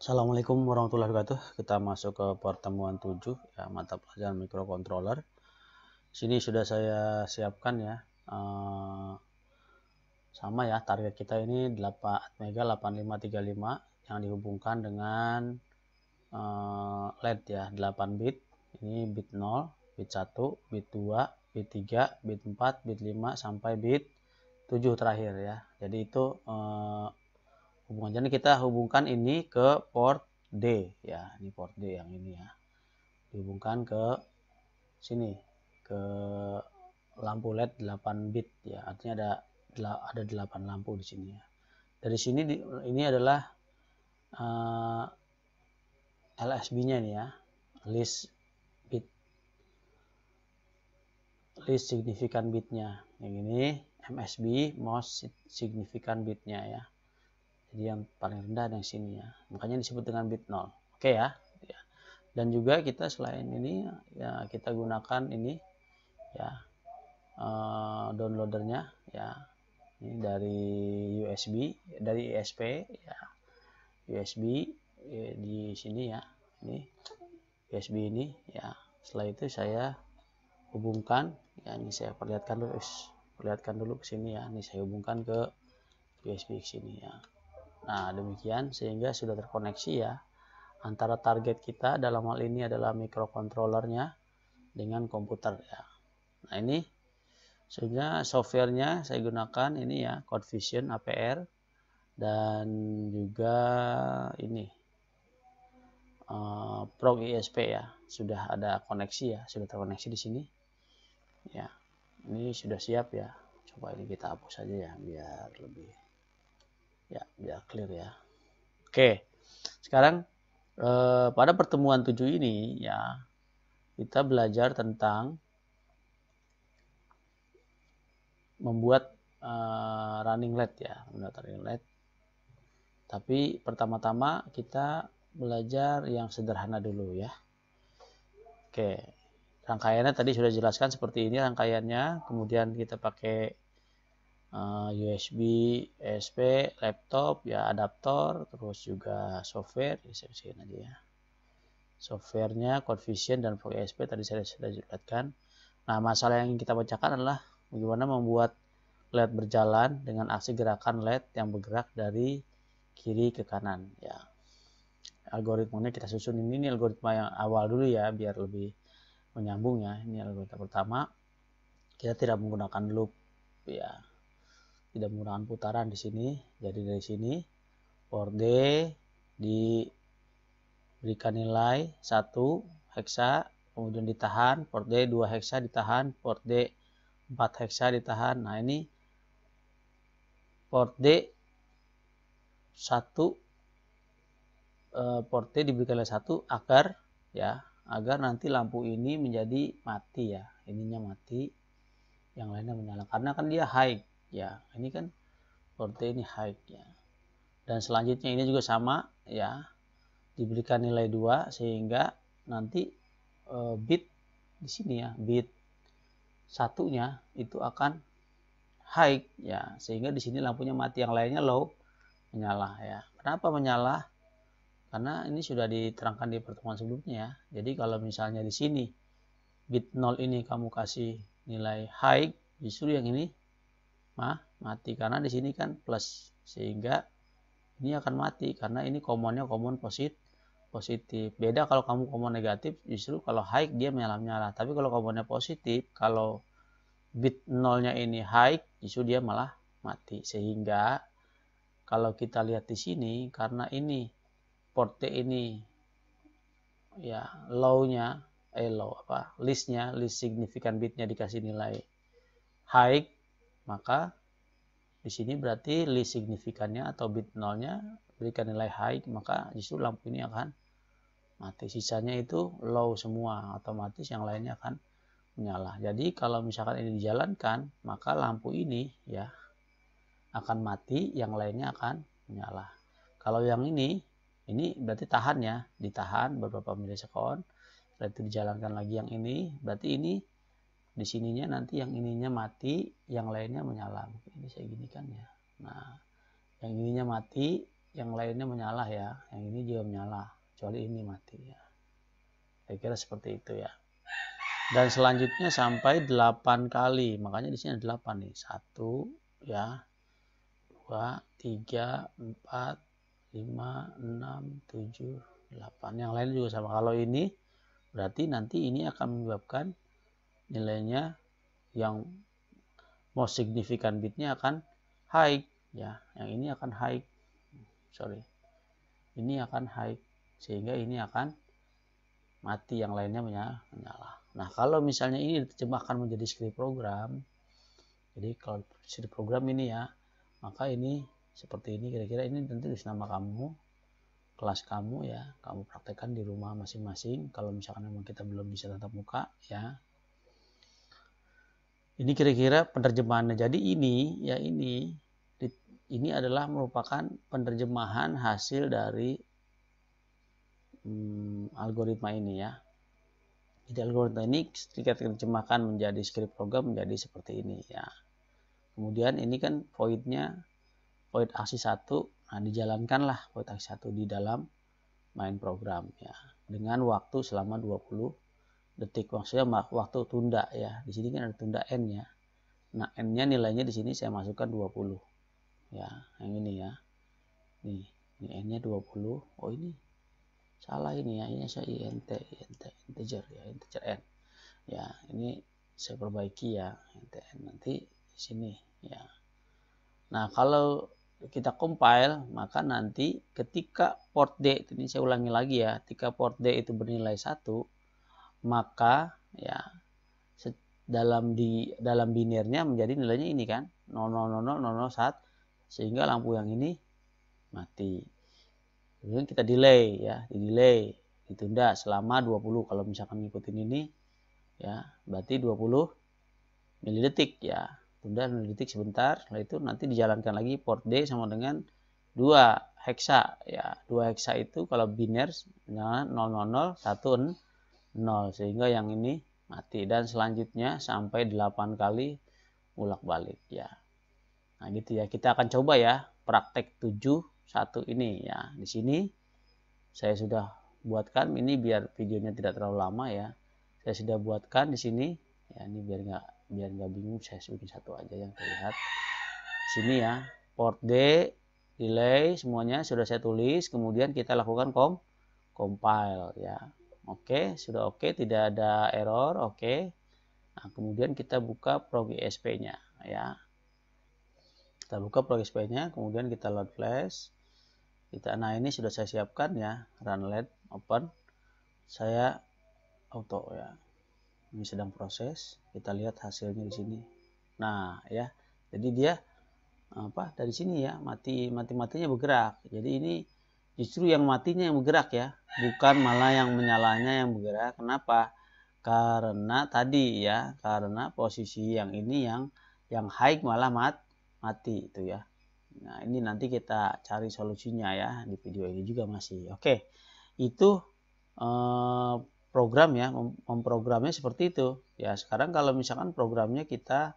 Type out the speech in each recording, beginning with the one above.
Assalamualaikum warahmatullahi wabarakatuh. Kita masuk ke pertemuan 7 ya, mata pelajaran microcontroller. Sini sudah saya siapkan ya. Sama ya, target kita ini 8 Atmega 8535 yang dihubungkan dengan LED ya, 8 bit. Ini bit 0, bit 1, bit 2, bit 3, bit 4, bit 5 sampai bit 7 terakhir ya. Jadi itu hubungan. Jadi kita hubungkan ini ke port D ya, ini port D yang ini ya. Dihubungkan ke sini ke lampu LED 8 bit ya. Artinya ada 8 lampu di sini ya. Dari sini ini adalah LSB-nya nih ya. List significant bitnya. Yang ini MSB, most significant bitnya ya. Jadi yang paling rendah yang sini ya. Makanya disebut dengan bit 0. Oke ya. Dan juga kita selain ini ya kita gunakan ini ya downloadernya ya. Ini dari USB, dari ISP ya. USB di sini ya. Ini USB ini ya. Setelah itu saya hubungkan ya, ini saya perlihatkan dulu ke sini ya. Ini saya hubungkan ke USB ke sini ya. Nah, demikian sehingga sudah terkoneksi ya antara target kita dalam hal ini adalah microcontrollernya dengan komputer ya. Nah, ini sebenarnya softwarenya saya gunakan ini ya, CodeVision APR dan juga ini Pro ISP ya, sudah ada koneksi ya, sudah terkoneksi di sini ya. Ini sudah siap ya. Coba ini kita hapus saja ya biar lebih ya, biar clear ya. Oke, sekarang pada pertemuan 7 ini ya kita belajar tentang membuat running LED ya, membuat running LED. Tapi pertama-tama kita belajar yang sederhana dulu ya. Oke, rangkaiannya tadi sudah jelaskan seperti ini rangkaiannya. Kemudian kita pakai USB, ESP, laptop ya, adaptor, terus juga software. Saya usahain aja ya. Softwarenya CodeVision dan Pro ESP tadi saya sudah jelaskan. Nah, masalah yang kita bacakan adalah bagaimana membuat LED berjalan dengan aksi gerakan LED yang bergerak dari kiri ke kanan ya. Algoritmanya kita susun ini algoritma yang awal dulu ya biar lebih menyambung ya. Ini algoritma pertama, kita tidak menggunakan loop ya, tidak menggunakan putaran di sini. Jadi dari sini port D diberikan nilai 1 heksa, kemudian ditahan, port D 2 heksa ditahan, port D 4 heksa ditahan. Nah, ini port D 1 port D diberikan nilai 1 agar nanti lampu ini menjadi mati ya. Ininya mati, yang lainnya menyala karena kan dia high ya. Ini kan port D ini high ya. Dan selanjutnya ini juga sama ya. Diberikan nilai 2 sehingga nanti bit di sini ya, bit satunya itu akan high ya, sehingga di sini lampunya mati, yang lainnya low menyala ya. Kenapa menyala? Karena ini sudah diterangkan di pertemuan sebelumnya ya. Jadi kalau misalnya di sini bit 0 ini kamu kasih nilai high, justru yang ini mati karena di sini kan plus, sehingga ini akan mati karena ini komonnya komon positif. Beda kalau kamu komon negatif, justru kalau high dia menyala-nyala. Tapi kalau komonnya positif, kalau bit 0-nya ini high, justru dia malah mati. Sehingga kalau kita lihat di sini, karena ini port D ini ya listnya list significant bitnya dikasih nilai high, maka di sini berarti list signifikannya atau bit 0-nya berikan nilai high, maka justru lampu ini akan mati. Sisanya itu low semua, otomatis yang lainnya akan menyala. Jadi kalau misalkan ini dijalankan, maka lampu ini ya akan mati, yang lainnya akan menyala. Kalau yang ini berarti tahan ya, ditahan beberapa milisekund, setelah itu dijalankan lagi yang ini, berarti ini di sininya nanti yang ininya mati, yang lainnya menyala. Ini saya gini kan ya. Nah, yang ininya mati, yang lainnya menyala ya, yang ini juga menyala, kecuali ini mati ya. Saya kira seperti itu ya. Dan selanjutnya sampai 8 kali, makanya di sini ada 8 nih, 1 ya, 2, 3, 4, 5, 6, 7, 8. Yang lain juga sama. Kalau ini berarti nanti ini akan menyebabkan nilainya yang most significant bitnya akan high ya, yang ini akan high, ini akan high, sehingga ini akan mati, yang lainnya menyala. Nah, kalau misalnya ini diterjemahkan menjadi script program, jadi kalau script program ini ya, maka ini seperti ini kira-kira. Ini nanti tulis nama kamu, kelas kamu ya, kamu praktekkan di rumah masing-masing kalau misalkan memang kita belum bisa tatap muka ya. Ini kira-kira penerjemahannya. Jadi ini ya, ini adalah merupakan penerjemahan hasil dari algoritma ini ya. Jadi algoritma ini ketika diterjemahkan menjadi script program menjadi seperti ini ya. Kemudian ini kan voidnya, void aksi 1, nah dijalankanlah void aksi 1 di dalam main program ya, dengan waktu selama 20 detik. Maksudnya waktu tunda ya. Di sini kan ada tunda n ya. Nah, n-nya nilainya di sini saya masukkan 20 ya, yang ini ya. Nih, ini n-nya 20. Oh, ini salah ini ya, ini saya integer ya, integer n ya. Ini saya perbaiki ya, n nanti di sini ya. Nah, kalau kita compile, maka nanti ketika port D, ini saya ulangi lagi ya, ketika port D itu bernilai 1, maka ya dalam binirnya menjadi nilainya ini kan 0000001, sehingga lampu yang ini mati. Kemudian kita delay ya, ditunda selama 20. Kalau misalkan ngikutin ini ya, berarti 20 milidetik ya. Tunda milidetik sebentar, setelah itu nanti dijalankan lagi port D sama dengan 2 heksa ya. 2 heksa itu kalau biner 00010 0, sehingga yang ini mati. Dan selanjutnya sampai 8 kali bolak-balik ya. Nah, gitu ya. Kita akan coba ya praktek 7.1 ini ya. Di sini saya sudah buatkan ini biar videonya tidak terlalu lama ya. Saya sudah buatkan di sini ya, ini biar nggak bingung, saya bikin satu aja yang terlihat. Sini ya, port D, delay semuanya sudah saya tulis, kemudian kita lakukan compile ya. Oke, sudah oke, tidak ada error, oke. Nah, kemudian kita buka ProgESP-nya ya. Kita buka ProgESP-nya, kemudian kita load flash. Nah, ini sudah saya siapkan ya, run LED open. Saya auto ya. Ini sedang proses. Kita lihat hasilnya di sini. Nah, ya. Jadi dia dari sini ya, matinya bergerak. Jadi ini justru yang matinya yang bergerak ya, bukan malah yang menyalanya yang bergerak. Kenapa? Karena tadi ya, karena posisi yang ini yang high malah mati itu ya. Nah, ini nanti kita cari solusinya ya di video ini juga masih. Oke. Itu program ya, memprogramnya seperti itu. Ya, sekarang kalau misalkan programnya kita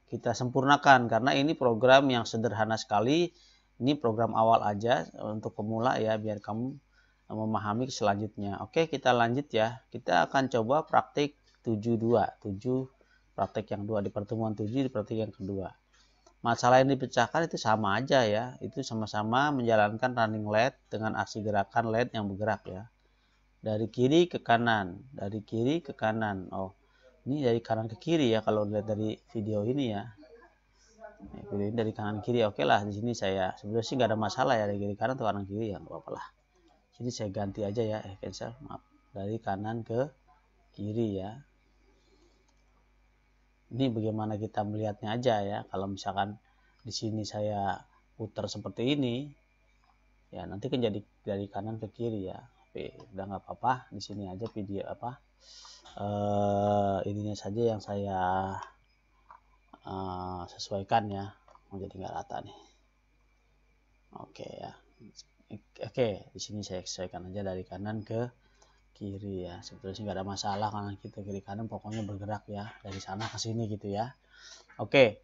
kita sempurnakan, karena ini program yang sederhana sekali. Ini program awal aja untuk pemula ya, biar kamu memahami selanjutnya. Oke, kita lanjut ya. Kita akan coba praktik 7.2, 7 praktek yang 2 di pertemuan 7 di praktek yang kedua. Masalah yang dipecahkan itu sama aja ya, itu sama-sama menjalankan running LED dengan aksi gerakan LED yang bergerak ya. Dari kiri ke kanan, dari kiri ke kanan. Oh, ini dari kanan ke kiri ya kalau lihat dari video ini ya. Video ini dari kanan kiri, oke lah. Di sini saya sebenarnya sih nggak ada masalah ya dari kiri kanan atau kanan kiri ya, nggak apa-apa lah. Jadi saya ganti aja ya, cancel, maaf, dari kanan ke kiri ya. Ini bagaimana kita melihatnya aja ya. Kalau misalkan di sini saya putar seperti ini, ya nanti kan jadi dari kanan ke kiri ya. Tapi udah nggak apa-apa. Di sini aja video ininya saja yang saya sesuaikan ya. Jadi nggak rata nih. Oke ya. Oke, di sini saya sesuaikan aja dari kanan ke kiri ya. Sebetulnya nggak ada masalah kanan kita kiri kanan, pokoknya bergerak ya dari sana ke sini gitu ya. Oke,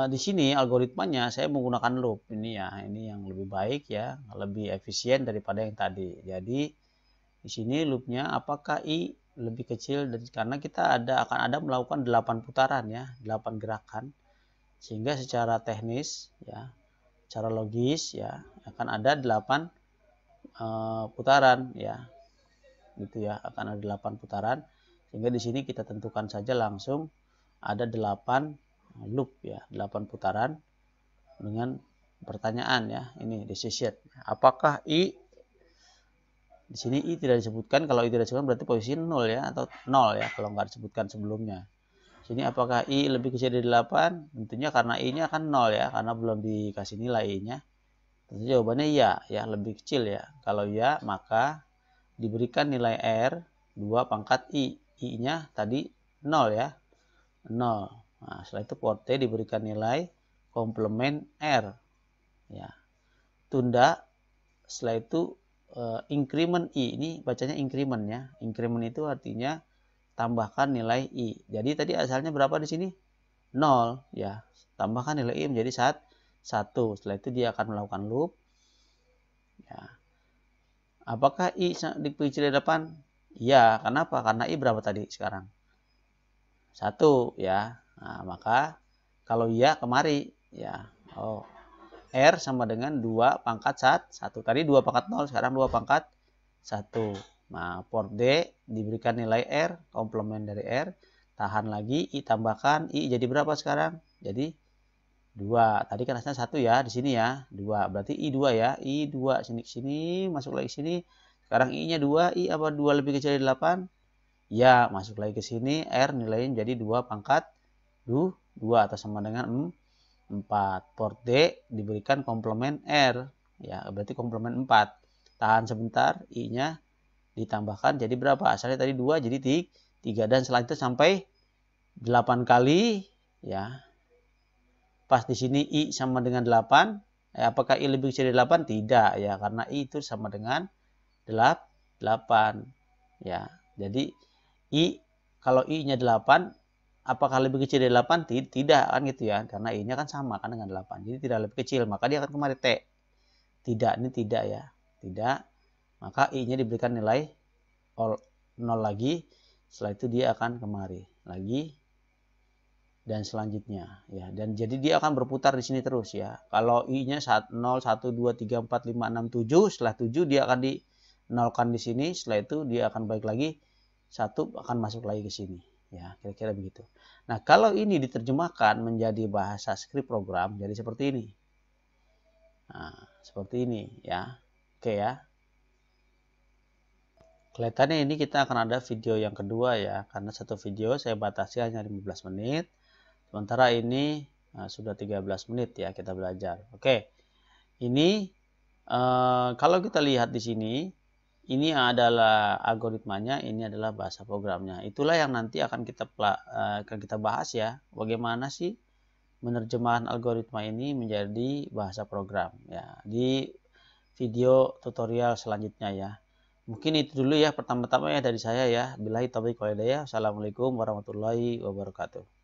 Di sini algoritmanya saya menggunakan loop ini ya, ini yang lebih baik ya, lebih efisien daripada yang tadi. Jadi di sini loopnya apakah I lebih kecil dari, karena kita akan ada melakukan 8 putaran ya, 8 gerakan, sehingga secara teknis ya, secara logis ya akan ada 8 putaran ya, gitu ya, akan ada 8 putaran, sehingga di sini kita tentukan saja langsung ada 8 loop ya, 8 putaran dengan pertanyaan ya, ini decision. Apakah I, di sini I tidak disebutkan, kalau I tidak disebutkan berarti posisi 0 ya, atau 0 ya kalau nggak disebutkan sebelumnya. Sini apakah I lebih kecil dari 8? Tentunya karena I-nya akan 0 ya, karena belum dikasih nilai I-nya. Tentu jawabannya iya ya, lebih kecil ya. Kalau ya, maka diberikan nilai R 2 pangkat I. I-nya tadi 0 ya, 0. Nah, setelah itu port T diberikan nilai komplement R ya. Tunda, setelah itu increment I, ini bacanya increment ya. Increment itu artinya tambahkan nilai I. Jadi tadi asalnya berapa di sini? 0 ya. Tambahkan nilai I menjadi 1. Setelah itu dia akan melakukan loop ya. Apakah I lebih kecil dari 8? Iya, kenapa? Karena I berapa tadi sekarang? 1 ya. Nah, maka kalau iya kemari ya. Oh, R sama dengan 2 pangkat 1. Tadi 2 pangkat 0, sekarang 2 pangkat 1. Nah, port D diberikan nilai R, komplement dari R. Tahan lagi, I tambahkan, I jadi berapa sekarang? Jadi 2. Tadi kan hasilnya 1 ya, di sini ya. 2. Berarti I 2 ya. I 2 sini, masuk lagi sini. Sekarang I-nya 2, I apa 2 lebih kecil dari 8? Ya, masuk lagi ke sini, R nilainya jadi 2 pangkat 2 atau sama dengan 4. Port D diberikan komplement R. Ya, berarti komplement 4. Tahan sebentar, I-nya ditambahkan jadi berapa? Asalnya tadi 2 jadi 3, dan selanjutnya sampai 8 kali ya. Pas di sini I sama dengan 8. Apakah I lebih kecil dari 8? Tidak ya, karena I itu sama dengan 8 ya. Jadi I, kalau I-nya 8, apakah lebih kecil dari 8? Tidak kan gitu ya, karena I-nya kan sama kan dengan 8. Jadi tidak lebih kecil, maka dia akan kemari T. Tidak, ini tidak ya. Tidak. Maka I-nya diberikan nilai 0 lagi. Setelah itu dia akan kemari lagi dan selanjutnya ya. Dan jadi dia akan berputar di sini terus ya. Kalau I-nya 0, 1, 2, 3, 4, 5, 6, 7, setelah 7 dia akan dinolkan di sini, setelah itu dia akan balik lagi 1 akan masuk lagi ke sini ya, kira-kira begitu. Nah, kalau ini diterjemahkan menjadi bahasa script program jadi seperti ini. Nah, seperti ini ya. Oke ya. Kelihatannya ini kita akan ada video yang kedua ya, karena satu video saya batasi hanya 15 menit. Sementara ini sudah 13 menit ya kita belajar. Oke. Ini kalau kita lihat di sini, ini adalah algoritmanya, ini adalah bahasa programnya. Itulah yang nanti akan kita bahas ya. Bagaimana sih menerjemahkan algoritma ini menjadi bahasa program ya, di video tutorial selanjutnya ya. Mungkin itu dulu ya pertama-tama ya dari saya ya. Billahi taufiq wal hidayah. Assalamualaikum warahmatullahi wabarakatuh.